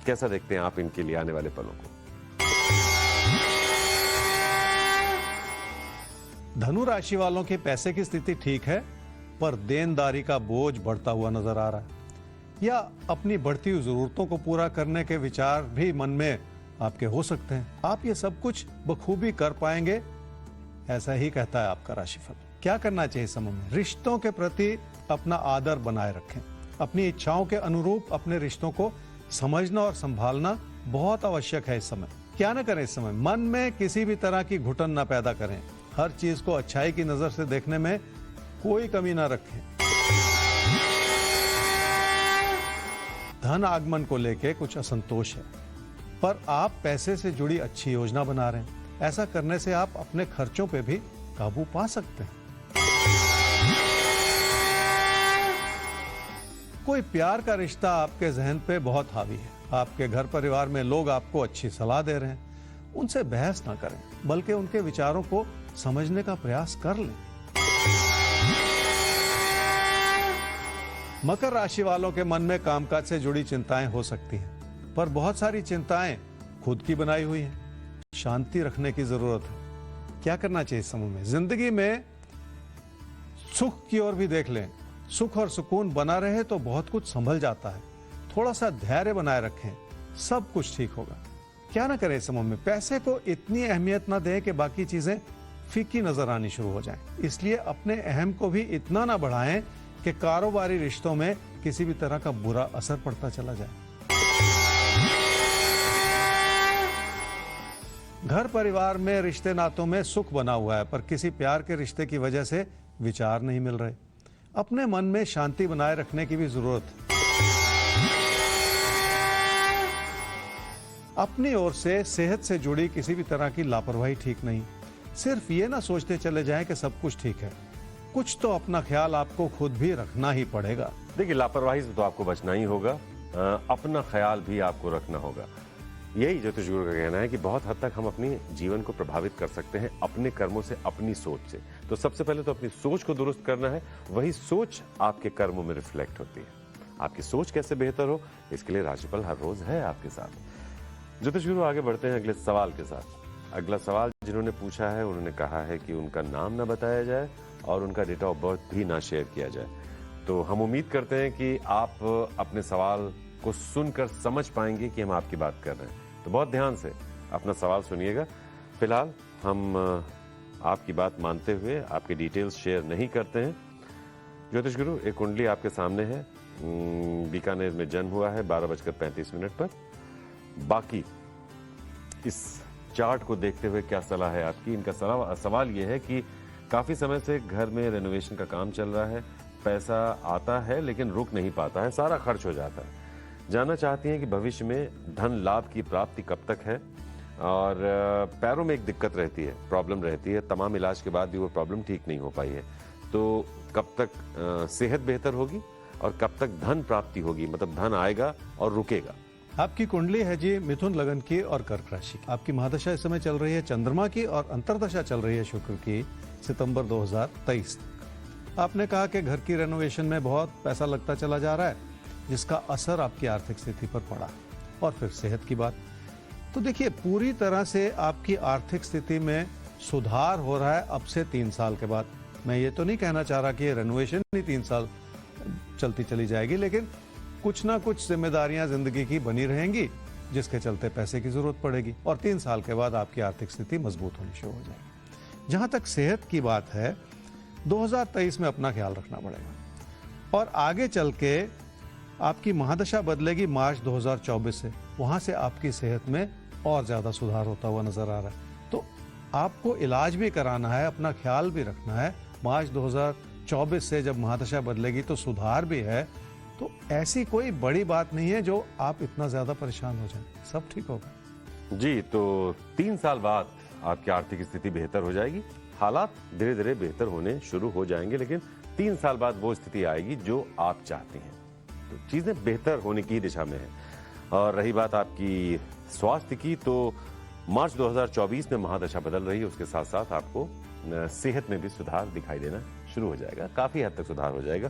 कैसा देखते हैं आप इनके लिए आने वाले पलों को? धनु राशि वालों के पैसे की स्थिति ठीक है, पर देनदारी का बोझ बढ़ता हुआ नजर आ रहा है, या अपनी बढ़ती हुई जरूरतों को पूरा करने के विचार भी मन में आपके हो सकते हैं। आप ये सब कुछ बखूबी कर पाएंगे, ऐसा ही कहता है आपका राशिफल। क्या करना चाहिए इस समय में? रिश्तों के प्रति अपना आदर बनाए रखें। अपनी इच्छाओं के अनुरूप अपने रिश्तों को समझना और संभालना बहुत आवश्यक है इस समय। क्या न करें इस समय? मन में किसी भी तरह की घुटन न पैदा करें। हर चीज को अच्छाई की नजर से देखने में कोई कमी ना रखें। धन आगमन को लेके कुछ असंतोष है, पर आप पैसे से जुड़ी अच्छी योजना बना रहे हैं। ऐसा करने से आप अपने खर्चों पे भी काबू पा सकते हैं। कोई प्यार का रिश्ता आपके जहन पे बहुत हावी है। आपके घर परिवार में लोग आपको अच्छी सलाह दे रहे हैं। उनसे बहस ना करें, बल्कि उनके विचारों को समझने का प्रयास कर लें। मकर राशि वालों के मन में कामकाज से जुड़ी चिंताएं हो सकती हैं, पर बहुत सारी चिंताएं खुद की बनाई हुई हैं। शांति रखने की जरूरत है। क्या करना चाहिए इस समय में? जिंदगी में सुख की ओर भी देख लें। सुख और सुकून बना रहे तो बहुत कुछ संभल जाता है। थोड़ा सा धैर्य बनाए रखें, सब कुछ ठीक होगा। क्या ना करें इस समय में? पैसे को इतनी अहमियत ना दें कि बाकी चीजें फीकी नजर आनी शुरू हो जाएं। इसलिए अपने अहम को भी इतना ना बढ़ाएं कि कारोबारी रिश्तों में किसी भी तरह का बुरा असर पड़ता चला जाए। घर परिवार में रिश्ते नातों में सुख बना हुआ है, पर किसी प्यार के रिश्ते की वजह से विचार नहीं मिल रहे। अपने मन में शांति बनाए रखने की भी जरूरत है। अपनी ओर से सेहत से जुड़ी किसी भी तरह की लापरवाही ठीक नहीं। सिर्फ ये ना सोचते चले जाएं कि सब कुछ ठीक है। कुछ तो अपना ख्याल आपको खुद भी रखना ही पड़ेगा। देखिए, लापरवाही से तो आपको बचना ही होगा, अपना ख्याल भी आपको रखना होगा। यही ज्योतिष गुरु का कहना है कि बहुत हद तक हम अपने जीवन को प्रभावित कर सकते हैं अपने कर्मों से, अपनी सोच से। तो सबसे पहले तो अपनी सोच को दुरुस्त करना है, वही सोच आपके कर्मों में रिफ्लेक्ट होती है। आपकी सोच कैसे बेहतर हो, इसके लिए राशिफल हर रोज है आपके साथ। ज्योतिष गुरु आगे बढ़ते हैं अगले सवाल के साथ। अगला सवाल जिन्होंने पूछा है, उन्होंने कहा है कि उनका नाम ना बताया जाए और उनका डेट ऑफ बर्थ भी ना शेयर किया जाए। तो हम उम्मीद करते हैं कि आप अपने सवाल को सुनकर समझ पाएंगे कि हम आपकी बात कर रहे हैं। तो बहुत ध्यान से अपना सवाल सुनिएगा। फिलहाल हम आपकी बात मानते हुए आपके डिटेल्स शेयर नहीं करते हैं। ज्योतिष गुरु, एक कुंडली आपके सामने है। बीकानेर में जन्म हुआ है 12:35 पर। बाकी इस चार्ट को देखते हुए क्या सलाह है आपकी? इनका सवाल यह है कि काफी समय से घर में रेनोवेशन का काम चल रहा है, पैसा आता है लेकिन रुक नहीं पाता है, सारा खर्च हो जाता है। जानना चाहती हैं कि भविष्य में धन लाभ की प्राप्ति कब तक है, और पैरों में एक दिक्कत रहती है, प्रॉब्लम रहती है। तमाम इलाज के बाद भी वो प्रॉब्लम ठीक नहीं हो पाई है। तो कब तक सेहत बेहतर होगी और कब तक धन प्राप्ति होगी, मतलब धन आएगा और रुकेगा? आपकी कुंडली है जी मिथुन लगन की और कर्क राशि की। आपकी महादशा इस समय चल रही है चंद्रमा की, और अंतरदशा चल रही है शुक्र की सितंबर 2023 तक। आपने कहा कि घर की रेनोवेशन में बहुत पैसा लगता चला जा रहा है, जिसका असर आपकी आर्थिक स्थिति पर पड़ा। और फिर सेहत की बात, तो देखिए पूरी तरह से आपकी आर्थिक स्थिति में सुधार हो रहा है अब से 3 साल के बाद। मैं ये तो नहीं कहना चाह रहा कि ये रेनोवेशन ही 3 साल चलती चली जाएगी, लेकिन कुछ ना कुछ जिम्मेदारियां जिंदगी की बनी रहेंगी, जिसके चलते पैसे की जरूरत पड़ेगी, और 3 साल के बाद आपकी आर्थिक स्थिति मजबूत होनी शुरू हो जाएगी। जहां तक सेहत की बात है, 2023 में अपना ख्याल रखना पड़ेगा, और आगे चल के आपकी महादशा बदलेगी मार्च 2024 से। वहां से आपकी सेहत में और ज्यादा सुधार होता हुआ नजर आ रहा है। तो आपको इलाज भी कराना है, अपना ख्याल भी रखना है। मार्च 2024 से जब महादशा बदलेगी तो सुधार भी है। तो ऐसी कोई बड़ी बात नहीं है जो आप इतना ज्यादा परेशान हो जाएं, सब ठीक होगा जी। तो 3 साल बाद आपकी आर्थिक स्थिति बेहतर हो जाएगी, हालात धीरे धीरे बेहतर होने शुरू हो जाएंगे, लेकिन 3 साल बाद वो स्थिति आएगी जो आप चाहते हैं। तो चीजें बेहतर होने की दिशा में है। और रही बात आपकी स्वास्थ्य की, तो मार्च 2024 में महादशा बदल रही है, उसके साथ साथ आपको सेहत में भी सुधार दिखाई देना शुरू हो जाएगा, काफी हद तक सुधार हो जाएगा।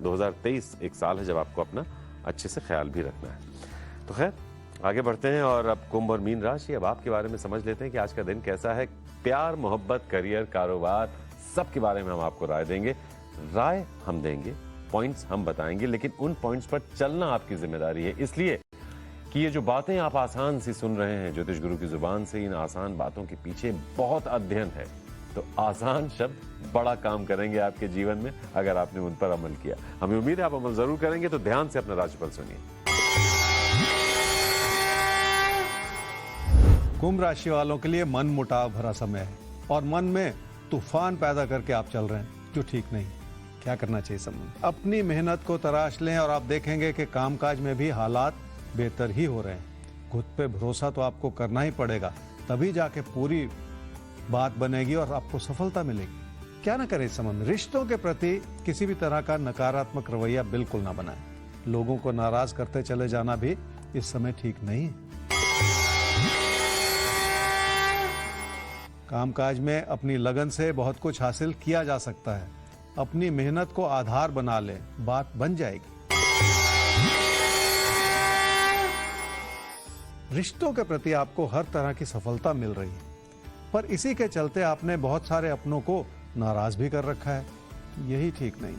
2023 एक साल है जब आपको अपना अच्छे से ख्याल भी रखना है। तो खैर आगे बढ़ते हैं और अब कुंभ और मीन राशि, अब आपके बारे में समझ लेते हैं कि आज का दिन कैसा है। प्यार, मोहब्बत, करियर, कारोबार, सब के बारे में हम आपको राय देंगे। राय हम देंगे, पॉइंट्स हम बताएंगे, लेकिन उन पॉइंट्स पर चलना आपकी जिम्मेदारी है, इसलिए कि ये जो बातें आप आसान सी सुन रहे हैं ज्योतिष गुरु की जुबान से, इन आसान बातों के पीछे बहुत अध्ययन है। तो आसान शब्द बड़ा काम करेंगे आपके जीवन में अगर आपने उन पर अमल किया। हमें उम्मीद है आप अमल जरूर करेंगे। तो ध्यान से अपना राशिफल सुनिए। कुंभ राशि वालों के लिए मन मुटाव भरा समय है और मन में तूफान पैदा करके आप चल रहे हैं, जो ठीक नहीं। क्या करना चाहिए समय में? अपनी मेहनत को तराश लें और आप देखेंगे कि कामकाज में भी हालात बेहतर ही हो रहे हैं। खुद पे भरोसा तो आपको करना ही पड़ेगा, तभी जाके पूरी बात बनेगी और आपको सफलता मिलेगी। क्या ना करें इस समय में? रिश्तों के प्रति किसी भी तरह का नकारात्मक रवैया बिल्कुल ना बनाएं। लोगों को नाराज करते चले जाना भी इस समय ठीक नहीं है। कामकाज में अपनी लगन से बहुत कुछ हासिल किया जा सकता है। अपनी मेहनत को आधार बना लें, बात बन जाएगी। रिश्तों के प्रति आपको हर तरह की सफलता मिल रही है, पर इसी के चलते आपने बहुत सारे अपनों को नाराज भी कर रखा है। यही ठीक नहीं।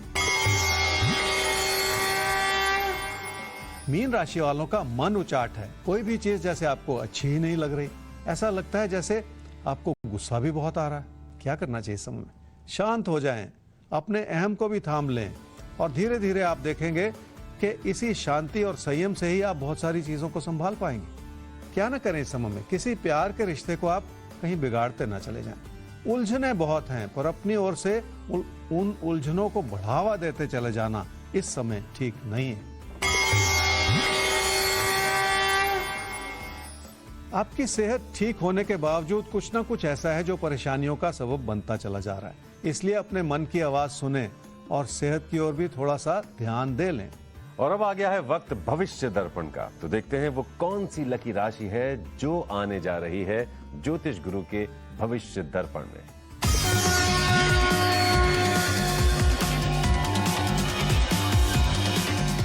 मीन राशि वालों का मन उचाट है। कोई भी चीज जैसे आपको अच्छी ही नहीं लग रही, ऐसा लगता है जैसे आपको गुस्सा भी बहुत आ रहा है। क्या करना चाहिए समय में? शांत हो जाएं, अपने अहम को भी थाम लें और धीरे धीरे आप देखेंगे कि इसी शांति और संयम से ही आप बहुत सारी चीजों को संभाल पाएंगे। क्या ना करें इस समय में? किसी प्यार के रिश्ते को आप कहीं बिगाड़ते ना चले जाएं। उलझने बहुत हैं, पर अपनी ओर से उन उलझनों को बढ़ावा देते चले जाना इस समय ठीक नहीं है। आपकी सेहत ठीक होने के बावजूद कुछ ना कुछ ऐसा है जो परेशानियों का सबब बनता चला जा रहा है। इसलिए अपने मन की आवाज सुने और सेहत की ओर भी थोड़ा सा ध्यान दे लें। और अब आ गया है वक्त भविष्य दर्पण का। तो देखते हैं वो कौन सी लकी राशि है जो आने जा रही है ज्योतिष गुरु के भविष्य दर्पण में।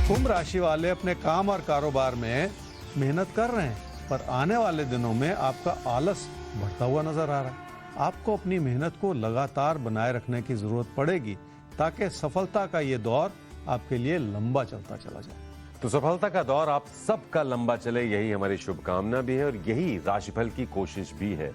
कुंभ राशि वाले अपने काम और कारोबार में मेहनत कर रहे हैं, पर आने वाले दिनों में आपका आलस बढ़ता हुआ नजर आ रहा है। आपको अपनी मेहनत को लगातार बनाए रखने की जरूरत पड़ेगी ताकि सफलता का ये दौर आपके लिए लंबा चलता चला जाए। तो सफलता का दौर आप सबका लंबा चले, यही हमारी शुभकामना भी है और यही राशिफल की कोशिश भी है।